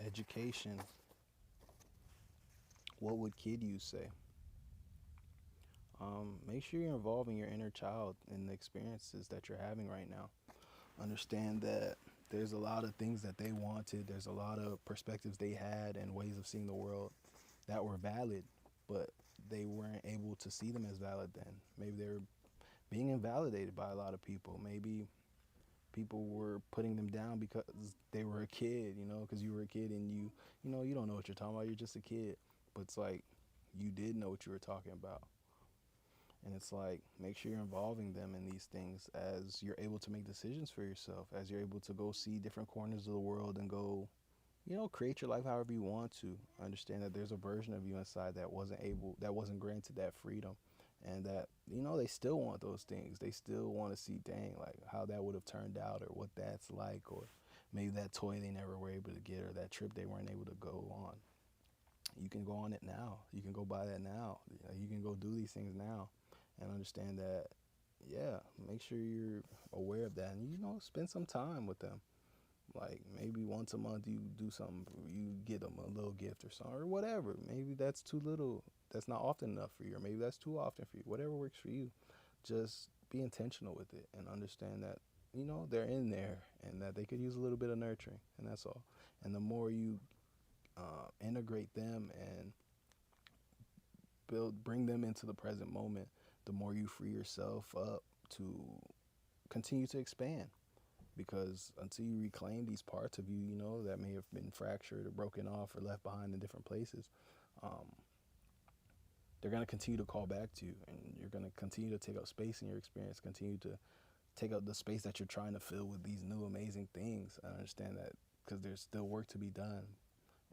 education, what would kid you say? Make sure you're involving your inner child in the experiences that you're having right now. Understand that there's a lot of things that they wanted, there's a lot of perspectives they had and ways of seeing the world that were valid, but they weren't able to see them as valid then. Maybe they were being invalidated by a lot of people. Maybe people were putting them down because they were a kid, because you were a kid and you don't know what you're talking about. You're just a kid. But it's like you did know what you were talking about. And it's like, make sure you're involving them in these things as you're able to make decisions for yourself, as you're able to go see different corners of the world and go, create your life however you want to. Understand that there's a version of you inside that wasn't granted that freedom. And that, they still want those things. They still want to see, dang, like how that would have turned out or what that's like, or maybe that toy they never were able to get or that trip they weren't able to go on. You can go on it now. You can go buy that now. You can go do these things now and understand that, yeah, make sure you're aware of that and, spend some time with them. Like maybe once a month you do something, you get them a little gift or something or whatever. Maybe that's too little. That's not often enough for you, or maybe that's too often for you. Whatever works for you, just be intentional with it and understand that they're in there and that they could use a little bit of nurturing, and that's all. And the more you integrate them and bring them into the present moment, the more you free yourself up to continue to expand. Because until you reclaim these parts of you, that may have been fractured or broken off or left behind in different places, um, they're going to continue to call back to you, and you're going to continue to take up space in your experience, continue to take up the space that you're trying to fill with these new amazing things. I understand that because there's still work to be done,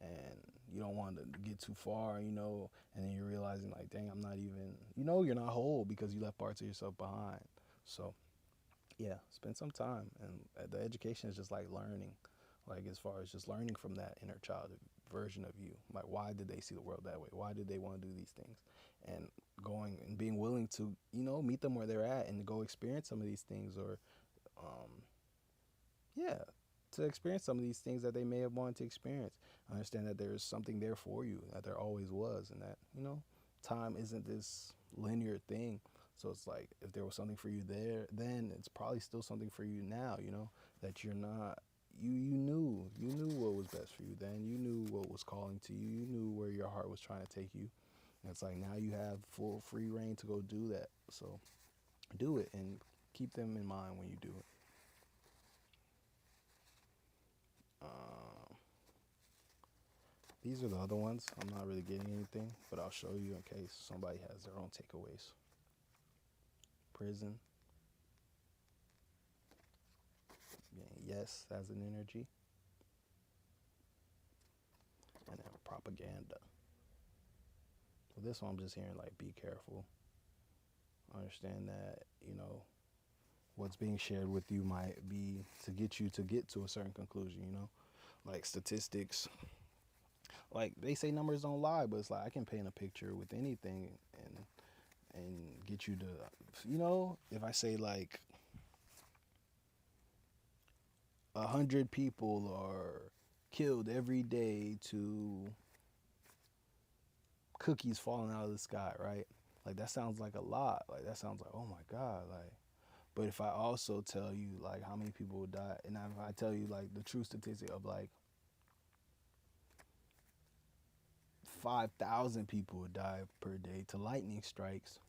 and you don't want to get too far, and then you're realizing like, dang, I'm not even, you're not whole because you left parts of yourself behind. So yeah, spend some time, and the education is just like learning, like as far as just learning from that inner child version of you. Like, why did they see the world that way? Why did they want to do these things? And going and being willing to, meet them where they're at and go experience some of these things, or um, yeah, to experience some of these things that they may have wanted to experience. I understand that there's something there for you, that there always was, and that, time isn't this linear thing. So it's like if there was something for you there, then it's probably still something for you now, that you're not you knew what was best for you then. You knew what was calling to you. You knew where your heart was trying to take you. And it's like now you have full free reign to go do that. So do it and keep them in mind when you do it. Um, these are the other ones. I'm not really getting anything, but I'll show you in case somebody has their own takeaways. Prison. Yes as an energy. And then propaganda. So this one I'm just hearing like be careful. Understand that, what's being shared with you might be to get you to get to a certain conclusion, like statistics. Like they say numbers don't lie, but it's like I can paint a picture with anything and get you to, if I say like 100 people are killed every day to cookies falling out of the sky, right? Like that sounds like a lot. Like that sounds like, oh my God, like. But if I also tell you like how many people would die, and if I tell you like the true statistic of like 5,000 people would die per day to lightning strikes,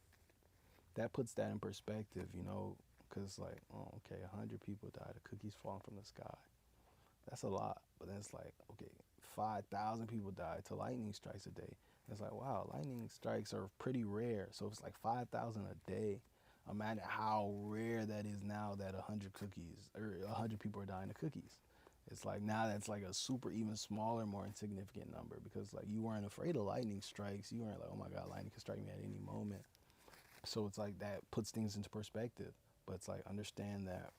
that puts that in perspective, because like, oh, okay, 100 people died to cookies falling from the sky. That's a lot. But then it's like, okay, 5,000 people died to lightning strikes a day. It's like, wow, lightning strikes are pretty rare. So it's like 5,000 a day. Imagine how rare that is now that 100 cookies or 100 people are dying to cookies. It's like now that's like a super even smaller, more insignificant number because like you weren't afraid of lightning strikes. You weren't like, oh my God, lightning can strike me at any moment. So it's like that puts things into perspective. But it's like understand that,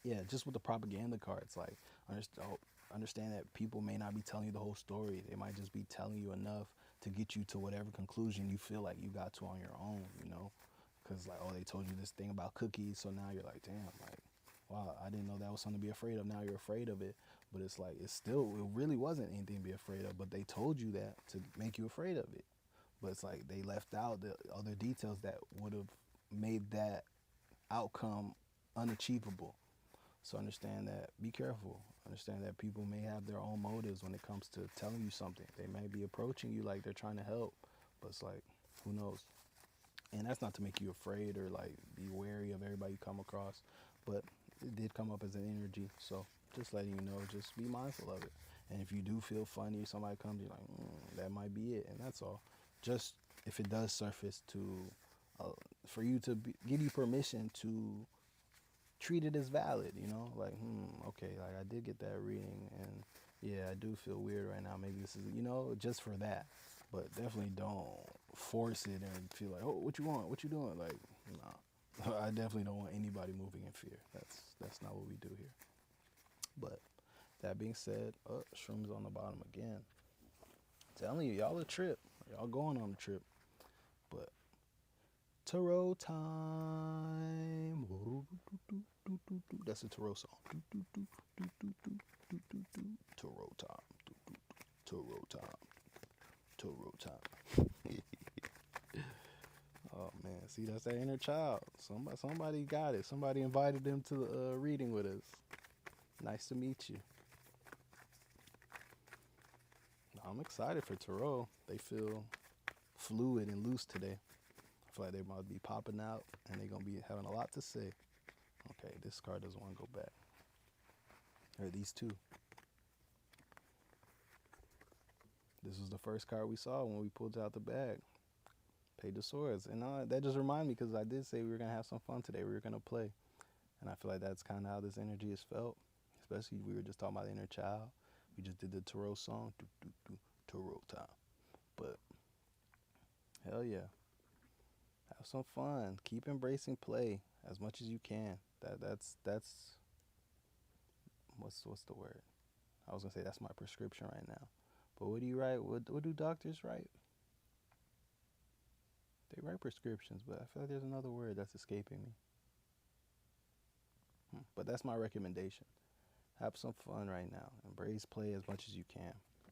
yeah, just with the propaganda cards, like understand that people may not be telling you the whole story. They might just be telling you enough to get you to whatever conclusion you feel like you got to on your own, Because like, oh, they told you this thing about cookies, so now you're like, damn, like, wow, I didn't know that was something to be afraid of. Now you're afraid of it, But it's like it really wasn't anything to be afraid of. But they told you that to make you afraid of it. But it's like they left out the other details that would have made that outcome unachievable. So understand that. Be careful. Understand that people may have their own motives when it comes to telling you something. They may be approaching you like they're trying to help, but it's like, who knows? And that's not to make you afraid or like be wary of everybody you come across, but it did come up as an energy. So just letting you know, just be mindful of it. And if you do feel funny, somebody comes, you're like, that might be it, and that's all. Just if it does surface to, for you to give you permission to treat it as valid, like, okay, like I did get that reading, and yeah, I do feel weird right now. Maybe this is, just for that. But definitely don't force it and feel like, oh, what you want? What you doing? Like, nah. I definitely don't want anybody moving in fear. That's not what we do here. But that being said, shrooms on the bottom again. Telling you, y'all a trip. Y'all going on a trip. But tarot time. That's a tarot song. Tarot time. Tarot time. Tarot time. Oh man, see, that's that inner child. Somebody got it. Somebody invited them to the reading with us. Nice to meet you. I'm excited for tarot. They feel fluid and loose today. I feel like they might be popping out and they're gonna be having a lot to say. Okay, this card doesn't want to go back. Or these two. This was the first card we saw when we pulled out the bag. Page of Swords. And that just reminded me because I did say we were going to have some fun today. We were going to play. And I feel like that's kind of how this energy is felt. Especially we were just talking about the inner child. We just did the tarot song. Tarot time. But hell yeah. Have some fun. Keep embracing play as much as you can. That's what's the word? I was going to say that's my prescription right now. But what do you write? What do doctors write? They write prescriptions, but I feel like there's another word that's escaping me. But that's my recommendation. Have some fun right now. Embrace play as much as you can.